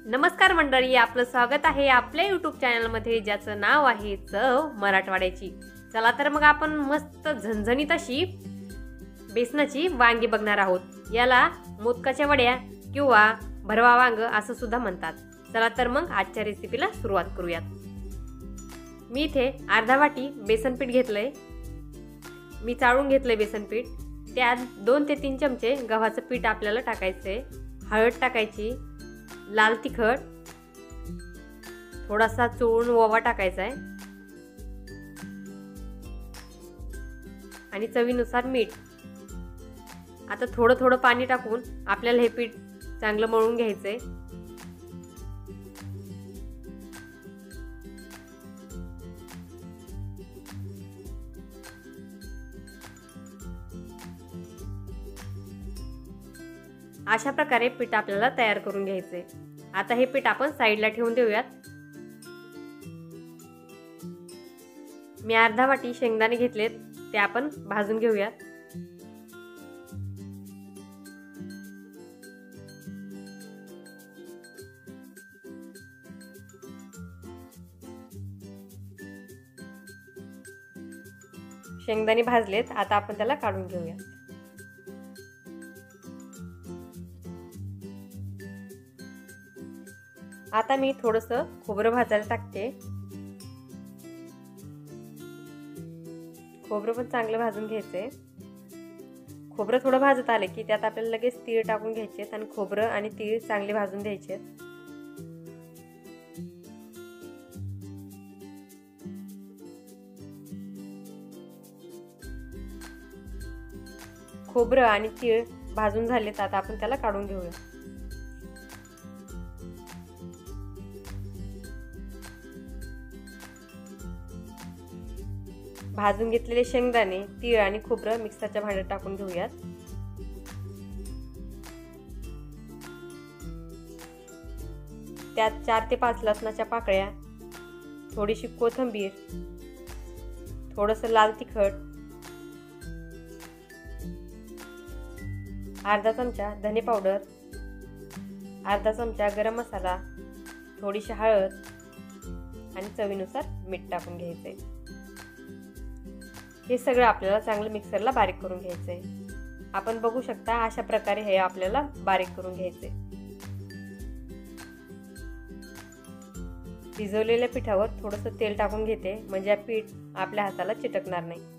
नमस्कार मंडळी, आपलं स्वागत आहे आपल्या यूट्यूब चॅनलमध्ये ज्याचं नाव आहे चव मराठवाड्याची। चला तर मग आपण मस्त झणझणीत अशी बेसनाची वांगी बघणार आहोत। याला मोदकाच्या वड्या किंवा भरवा वांग असं सुद्धा म्हणतात। चला तर मग आजच्या रेसिपीला सुरुवात करूयात। मी इथे अर्धा वाटी बेसन पीठ घेतलंय। मी चाळून घेतलंय बेसन पीठ। त्यात 2 ते 3 चमचे गव्हाचं पीठ आपल्याला टाकायचंय। हळद टाकायची, लाल तिखट, थोडासा चोळून ओवा टाकायचा आहे आणि चवीनुसार मीठ। आता थोडं थोडं पाणी टाकून आपल्याला हे पीठ चांगलं मळून घ्यायचंय। अशा प्रकारे पीठ आपल्याला तयार करून घ्यायचंय। आता हे पीठ आपण साईडला ठेवून देऊयात। मी अर्धा वाटी शेंगदाणे घेतलेत, ते आपण भाजून घेऊयात। शेंगदाणे भाजलेत, आता आपण त्याला काढून घेऊयात। आता मी थोडंसं खोबरं भाजायला टाकते। खोबरं पण चांगलं भाजून घ्यायचंय। खोबरं थोडं भाजत आले की त्यात आपल्याला लगेच तीळ टाकून घ्यायचे आणि खोबरं आणि तीळ चांगले भाजून घ्यायचे। खोबरं आणि तीळ भाजून झालेत, आता आपण त्याला काढून घेऊया। भाजून घेतलेले शेंगदाणे, तीळ आणि खोबरं मिक्सरच्या भांड्यात टाकून घेऊयात। त्यात 4 ते 5 लसणाच्या पाकळ्या, थोडीशी कोथिंबीर, थोडंसं लाल तिखट, अर्धा चमचा धने पावडर, अर्धा चमचा गरम मसाला, थोडीशी हळद आणि चवीनुसार मीठ टाकून घ्यायचंय। हे सगळं आपल्याला चांगलं मिक्सरला बारीक करून घ्यायचंय। आपण बघू शकता अशा प्रकारे हे आपल्याला बारीक करून घ्यायचंय। भिजवलेल्या पिठावर थोडंसं तेल टाकून घेते, म्हणजे पीठ आपल्या हाताला चिटकणार नाही।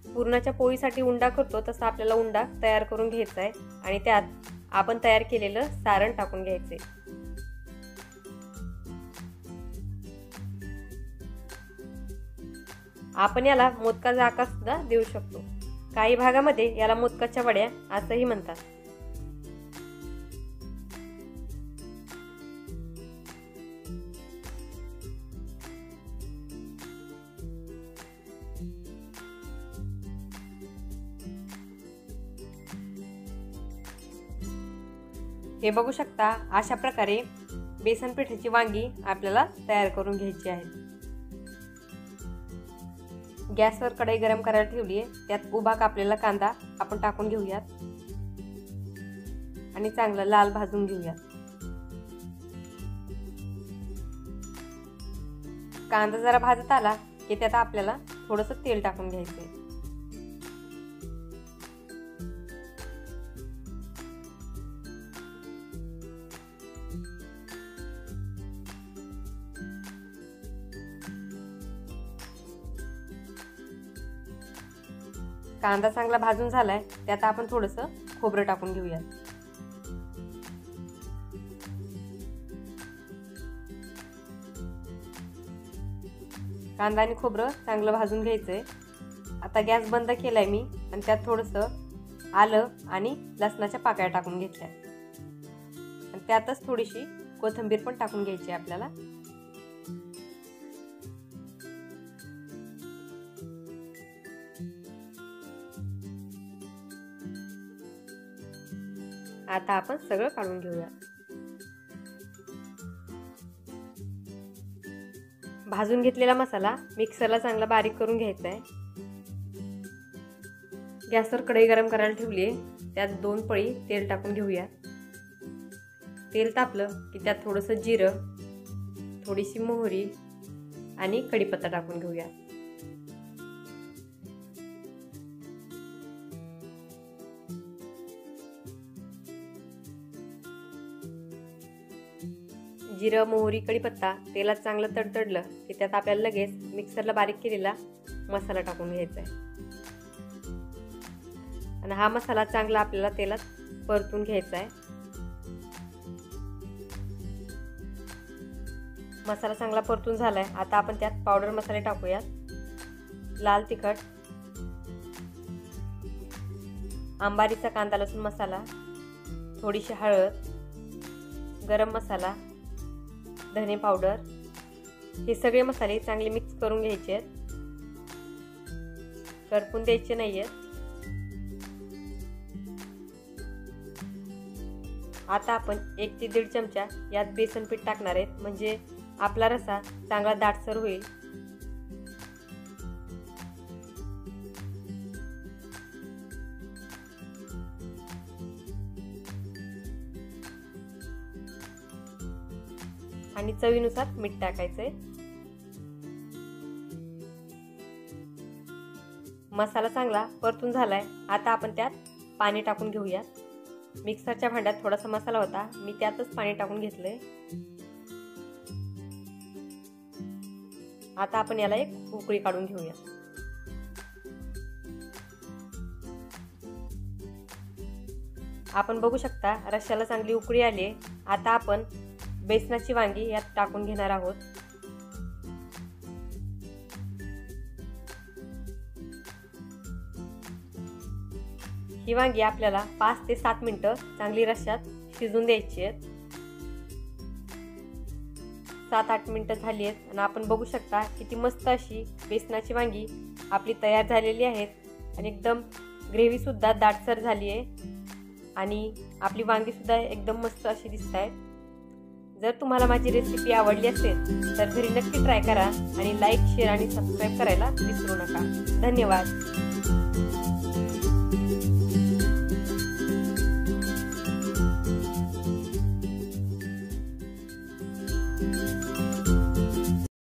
पुरणाच्या पोळीसाठी उंडा करतो तसा आपल्याला उंडा तयार करून घ्यायचा आहे आणि त्यात आपण तयार केलेलं सारण टाकून घ्यायचे। आपण याला मोदकाचा आकार सुद्धा देऊ शकतो। काही भागामध्ये याला मोदकाच्या वड्या असंही म्हणतात। हे बघू शकता अशा प्रकारे बेसन पिठाची वांगी आपल्याला तयार करून घ्यायची आहे। गॅसवर कढई गरम करायला ठेवली आहे। त्यात उभा कापलेला कांदा आपण टाकून घेऊयात आणि चांगला लाल भाजून घेऊयात। कांदा जरा भाजत आला की त्यात आपल्याला थोडंसं तेल टाकून घ्यायचंय। कांदा चांगला भाजून झालाय, त्यात आपण थोडंसं खोबरं टाकून घेऊयात। कांदा आणि खोबरं चांगलं भाजून घ्यायचंय। आता गॅस बंद केलाय मी आणि त्यात थोडंसं आलं आणि लसणाच्या पाकळ्या टाकून घेतल्या आणि त्यातच थोडीशी कोथिंबीर पण टाकून घ्यायची आपल्याला। आता आपण सगळं काढून घेऊया। भाजून घेतलेला मसाला मिक्सरला चांगला बारीक करून घ्यायचा आहे। गॅसवर कढई गरम करायला ठेवली आहे, त्यात 2 पळी तेल टाकून घेऊया। तेल तापलं की त्यात थोडंसं जिरं, थोडीशी मोहरी आणि कढीपत्ता टाकून घेऊया। जिरं, मोहरी, कढीपत्ता तेलात चांगलं तडतडलं की त्यात आपल्याला लगेच मिक्सरला बारीक केलेला मसाला टाकून घ्यायचा आहे आणि हा मसाला चांगला आपल्याला तेलात परतून घ्यायचा आहे। मसाला चांगला परतून झालाय, आता आपण त्यात पावडर मसाले टाकूयात। लाल तिखट, अंबारीचा कांदा लसूण मसाला, थोडीशी हळद, गरम मसाला, धने पावडर, हे सगळे मसाले चांगले मिक्स करून घ्यायचे आहेत, करपून द्यायचे नाहीयेत। आता आपण 1 ते 1.5 चमचा यात बेसन पीठ टाकणार आहेत, म्हणजे आपला रस्सा चांगला दाटसर होईल। आणि चवीनुसार मीठ टाकायचंय। मसाला चांगला परतून झालाय, आता आपण त्यात पाणी टाकून घेऊया। मिक्सरच्या भांड्यात थोडासा मसाला होता, मी त्यातच पाणी टाकून घेतलंय। आता आपण याला एक उकळी काढून घेऊया। आपण बघू शकता रश्श्याला चांगली उकळी आली। आता आपण बेसनाची वांगी यात टाकून घेणार आहोत। ही वांगी आपल्याला 5 ते 7 मिनिटं चांगली रश्श्यात शिजून द्यायची आहेत। 7-8 मिनिटं झाली आहेत आणि आपण बघू शकता किती मस्त अशी बेसनाची वांगी आपली तयार झालेली आहेत आणि एकदम ग्रेव्ही सुद्धा दाटसर झाली आहे आणि आपली वांगी सुद्धा एकदम मस्त अशी दिसत आहेत। जर तुम्हाला माझी रेसिपी आवडली असेल तर घरी नक्की ट्राय करा आणि लाईक, शेअर आणि सबस्क्राईब करायला विसरू नका। धन्यवाद।